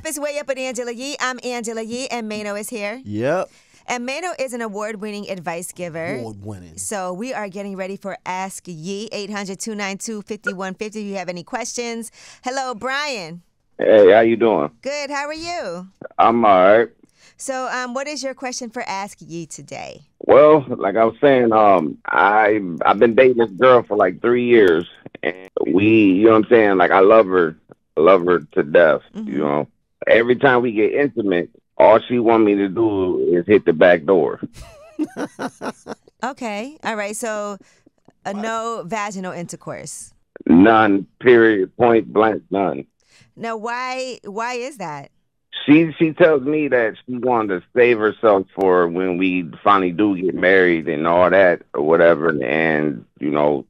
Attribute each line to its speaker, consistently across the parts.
Speaker 1: It's Way Up with Angela Yee. I'm Angela Yee, and Mano is here.
Speaker 2: Yep.
Speaker 1: And Mano is an award-winning advice giver.
Speaker 2: Award-winning.
Speaker 1: So we are getting ready for Ask Yee, 800-292-5150 if you have any questions. Hello, Brian.
Speaker 3: Hey, how you doing?
Speaker 1: Good. How are you?
Speaker 3: I'm all right.
Speaker 1: So what is your question for Ask Yee today?
Speaker 3: Well, like I was saying, I've been dating this girl for like 3 years, and you know what I'm saying? Like, I love her to death.
Speaker 1: Mm-hmm.
Speaker 3: You know, every time we get intimate, all she want me to do is hit the back door.
Speaker 1: Okay. All right. So no vaginal intercourse.
Speaker 3: None. Period. Point blank. None.
Speaker 1: Now, why is that?
Speaker 3: She tells me that she wanted to save herself for when we finally do get married and all that or whatever, and you know,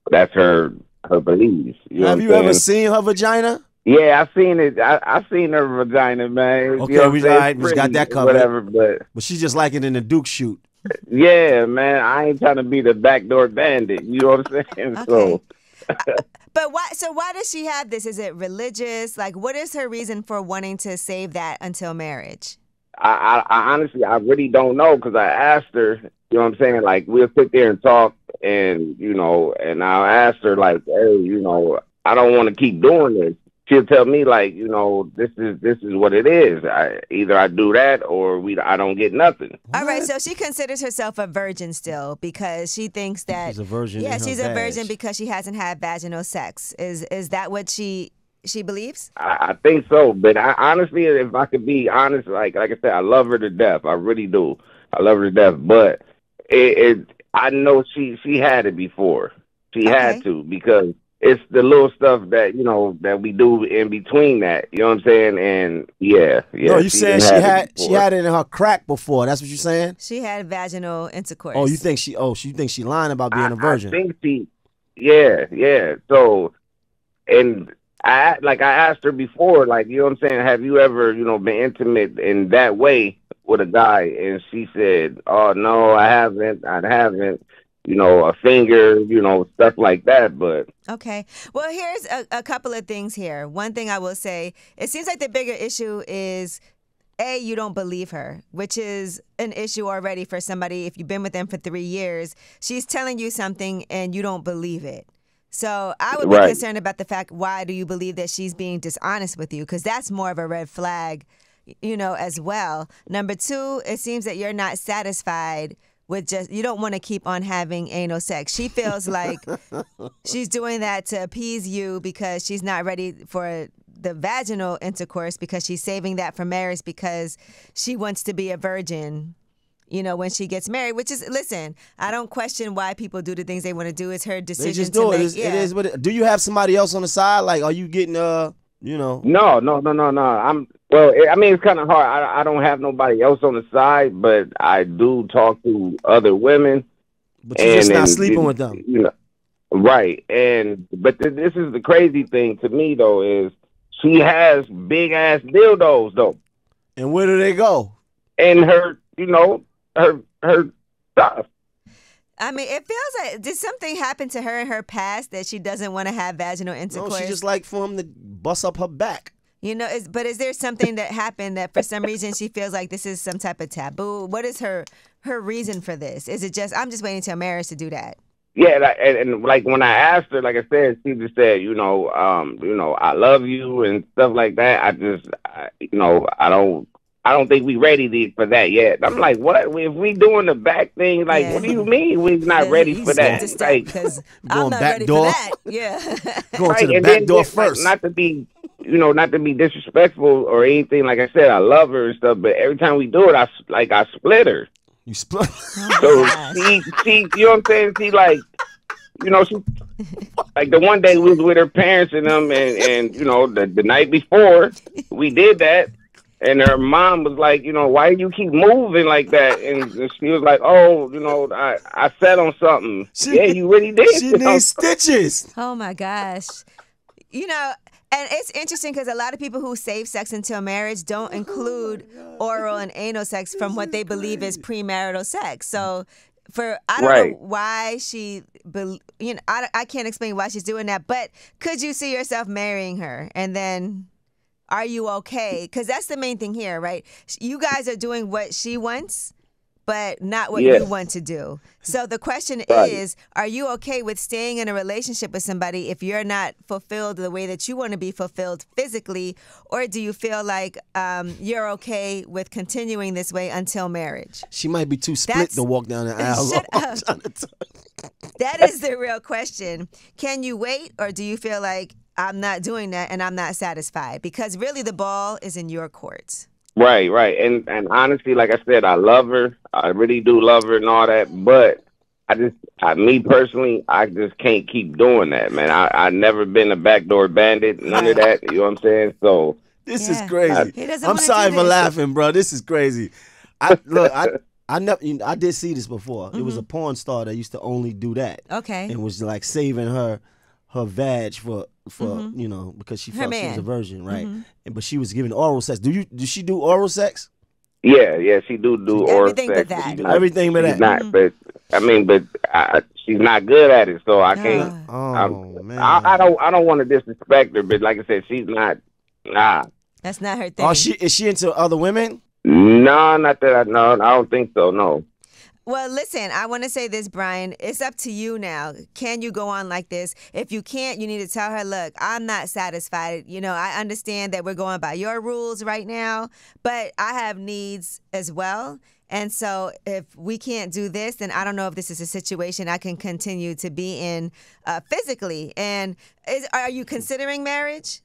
Speaker 3: that's her beliefs.
Speaker 2: Have you ever seen her vagina?
Speaker 3: Yeah, I seen it. I seen her vagina, man.
Speaker 2: Okay,
Speaker 3: you know
Speaker 2: we got that covered.
Speaker 3: Whatever, but
Speaker 2: she just like it in the Duke shoot.
Speaker 3: Yeah, man. I ain't trying to be the backdoor bandit. You know what I'm saying?
Speaker 1: Okay.
Speaker 3: So.
Speaker 1: But why? So why does she have this? Is it religious? Like, what is her reason for wanting to save that until marriage?
Speaker 3: I honestly, I really don't know, because I asked her. You know what I'm saying? Like, we'll sit there and talk, and you know, and I'll ask her like, hey, you know, I don't want to keep doing this. She'll tell me like, you know, this is what it is. Either I do that or I don't get nothing.
Speaker 1: What? All right, so she considers herself a virgin still because she thinks that
Speaker 2: she's a virgin.
Speaker 1: Yeah, she's a virgin because she hasn't had vaginal sex. Is that what she believes?
Speaker 3: I think so, but I honestly, if I could be honest, like I said, I love her to death. I really do. I love her to death, but I know she had it before. She had to, because it's the little stuff that, you know, that we do in between that. You know what I'm saying? And yeah.
Speaker 2: No, you saying she had it in her crack before. That's what you're saying?
Speaker 1: She had vaginal intercourse.
Speaker 2: Oh, you think she lying about being a virgin?
Speaker 3: I think yeah. So, and I asked her before, like, you know what I'm saying, have you ever, you know, been intimate in that way with a guy? And she said, oh, no, I haven't. You know, a finger, you know, stuff like that. But
Speaker 1: okay. Well, here's a couple of things here. One thing I will say, it seems like the bigger issue is, A, you don't believe her, which is an issue already for somebody. If you've been with them for 3 years, she's telling you something and you don't believe it. So I would be concerned about the fact, why do you believe that she's being dishonest with you? Because that's more of a red flag, you know, as well. Number two, it seems that you're not satisfied with you don't want to keep on having anal sex. She feels like she's doing that to appease you because she's not ready for the vaginal intercourse, because she's saving that for marriage because she wants to be a virgin, you know, when she gets married, which is, listen, I don't question why people do the things they want to do. It's her decision.
Speaker 2: They just do it. It is what do you have somebody else on the side? Like, are you getting, you know?
Speaker 3: No. I mean, it's kind of hard. I don't have nobody else on the side, but I do talk to other women.
Speaker 2: But you're just not sleeping with them.
Speaker 3: You know, right. But this is the crazy thing to me, though, is she has big-ass dildos, though.
Speaker 2: And where do they go?
Speaker 3: And her, you know, her stuff.
Speaker 1: I mean, it feels like, did something happen to her in her past that she doesn't want to have vaginal intercourse?
Speaker 2: No, she just like for him to bust up her back.
Speaker 1: You know, but is there something that happened that for some reason she feels like this is some type of taboo? What is her reason for this? Is it just, I'm just waiting till marriage to do that?
Speaker 3: Yeah, and like when I asked her, like I said, she just said, you know, I love you and stuff like that. I don't think we ready for that yet. I'm like, what? If we doing the back thing, like, what do you mean we're not ready for that?
Speaker 1: Like, because I'm not ready for that. Yeah.
Speaker 2: Going to the back door first.
Speaker 3: Like, not to be disrespectful or anything. Like I said, I love her and stuff, but every time we do it, I split her.
Speaker 2: You split?
Speaker 3: So she, you know what I'm saying? She like, you know, she like the one day we was with her parents and them, and you know, the night before we did that. And her mom was like, you know, why do you keep moving like that? And she was like, oh, you know, I sat on something. Yeah, you really did.
Speaker 2: She needs stitches.
Speaker 1: Oh, my gosh. You know, and it's interesting because a lot of people who save sex until marriage don't include oral and anal sex from what they believe is premarital sex. So I don't know why I can't explain why she's doing that. But could you see yourself marrying her and then Are you okay? Because that's the main thing here, right? You guys are doing what she wants, but not what you want to do. So the question is, are you okay with staying in a relationship with somebody if you're not fulfilled the way that you want to be fulfilled physically, or do you feel like you're okay with continuing this way until marriage?
Speaker 2: She might be too split to walk down the aisle.
Speaker 1: Shut up. That is the real question. Can you wait, or do you feel like I'm not doing that and I'm not satisfied? Because really the ball is in your court.
Speaker 3: Right. And honestly, like I said, I love her. I really do love her and all that. But me personally, I just can't keep doing that, man. I never been a backdoor bandit, none of that. You know what I'm saying? So
Speaker 2: this is crazy. I'm sorry for laughing, bro. This is crazy. I did see this before. It was a porn star that used to only do that.
Speaker 1: Okay.
Speaker 2: And was like saving her vag for you know, because she felt she was a virgin, right? But she was giving oral sex. Does she do oral sex?
Speaker 3: Yeah, she do oral
Speaker 1: everything
Speaker 3: sex.
Speaker 1: But that.
Speaker 2: Everything but that.
Speaker 3: Not, but I mean, she's not good at it, so I can't.
Speaker 2: Man,
Speaker 3: I don't want to disrespect her, but like I said, she's not. Nah.
Speaker 1: That's not her thing.
Speaker 2: Oh, is she into other women?
Speaker 3: No, not that I know. I don't think so. No.
Speaker 1: Well, listen, I want to say this, Brian. It's up to you now. Can you go on like this? If you can't, you need to tell her, look, I'm not satisfied. You know, I understand that we're going by your rules right now, but I have needs as well. And so if we can't do this, then I don't know if this is a situation I can continue to be in physically. And are you considering marriage?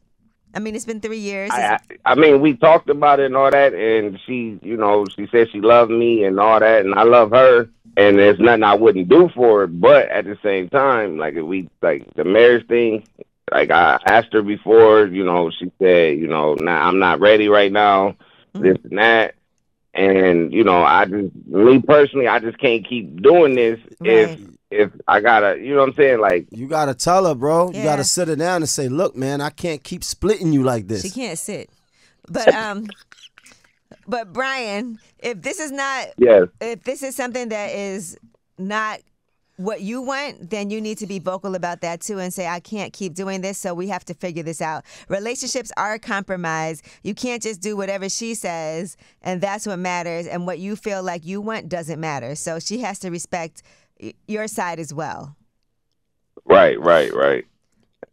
Speaker 1: I mean, it's been 3 years.
Speaker 3: I mean, we talked about it and all that, and she, you know, she said she loved me and all that, and I love her, and there's nothing I wouldn't do for her. But at the same time, like the marriage thing, like I asked her before, you know, she said, you know, nah, I'm not ready right now, this and that. And, you know, me personally, I just can't keep doing this if I gotta, you know what I'm saying? Like,
Speaker 2: you gotta tell her, bro. You gotta sit her down and say, look, man, I can't keep splitting you like this.
Speaker 1: She can't sit. But Brian, if this is not, if this is something that is not what you want, then you need to be vocal about that too and say, I can't keep doing this, so we have to figure this out. Relationships are a compromise. You can't just do whatever she says, and that's what matters, and what you feel like you want doesn't matter. So she has to respect your side as well.
Speaker 3: Right.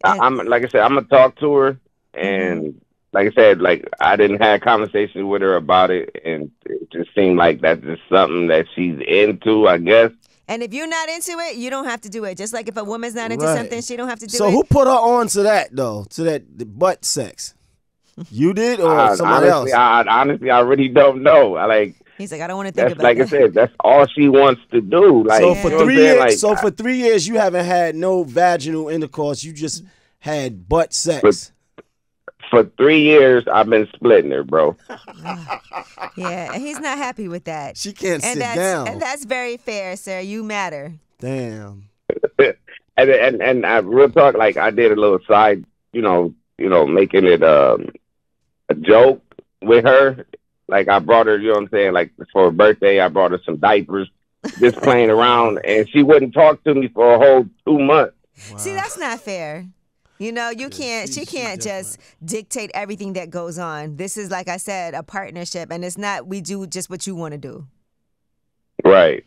Speaker 3: I'm like I said, I'm gonna talk to her, and like I said, like I didn't have conversations with her about it, and it just seemed like that's just something that she's into, I guess.
Speaker 1: And if you're not into it, you don't have to do it. Just like if a woman's not into something, she don't have to do it.
Speaker 2: So who put her on to that, though? To that butt sex? You did, or somebody else?
Speaker 3: Honestly, I really don't know.
Speaker 1: He's like, I don't want to think about
Speaker 3: like
Speaker 1: that.
Speaker 3: I said, that's all she wants to do. Like,
Speaker 2: so for 3 years, for 3 years, you haven't had no vaginal intercourse. You just had butt sex.
Speaker 3: For 3 years, I've been splitting her, bro.
Speaker 1: Yeah, and he's not happy with that.
Speaker 2: She can't sit down.
Speaker 1: And that's very fair, sir. You matter.
Speaker 2: Damn.
Speaker 3: and I real talk, like I did a little side, you know, making it a joke with her. Like I brought her, you know what I'm saying, like for her birthday, I brought her some diapers, just playing around, and she wouldn't talk to me for a whole 2 months.
Speaker 1: Wow. See, that's not fair. You know, she can't just dictate everything that goes on. This is, like I said, a partnership, and it's not we do just what you want to do.
Speaker 3: Right.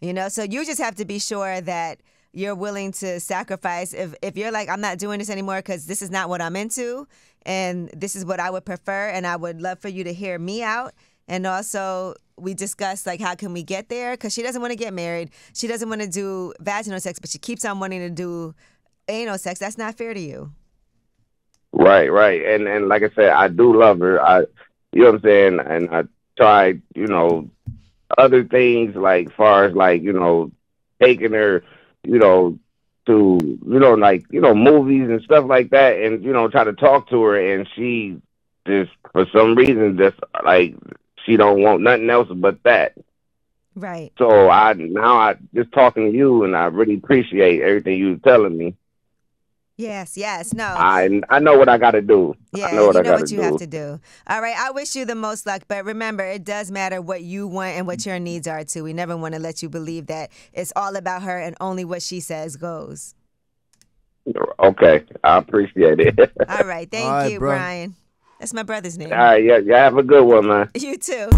Speaker 1: You know, so you just have to be sure that you're willing to sacrifice. If you're like, I'm not doing this anymore because this is not what I'm into, and this is what I would prefer, and I would love for you to hear me out. And also, we discussed, like, how can we get there? Because she doesn't want to get married. She doesn't want to do vaginal sex, but she keeps on wanting to do anal sex. That's not fair to you.
Speaker 3: Right. And like I said, I do love her. You know what I'm saying? And I tried, you know, other things like far as like, you know, taking her, you know, to, you know, like, you know, movies and stuff like that, and, you know, try to talk to her, and she just, for some reason, just like she don't want nothing else but that.
Speaker 1: Right.
Speaker 3: So I just talking to you, and I really appreciate everything you telling me.
Speaker 1: Yes, no.
Speaker 3: I know what I got to do.
Speaker 1: Yeah,
Speaker 3: I know what
Speaker 1: you have to do. All right, I wish you the most luck, but remember, it does matter what you want and what your needs are, too. We never want to let you believe that it's all about her and only what she says goes.
Speaker 3: Okay, I appreciate it.
Speaker 1: All right, thank you,
Speaker 2: bro.
Speaker 1: Brian. That's my brother's name.
Speaker 3: All right, yeah, have a good one, man.
Speaker 1: You too.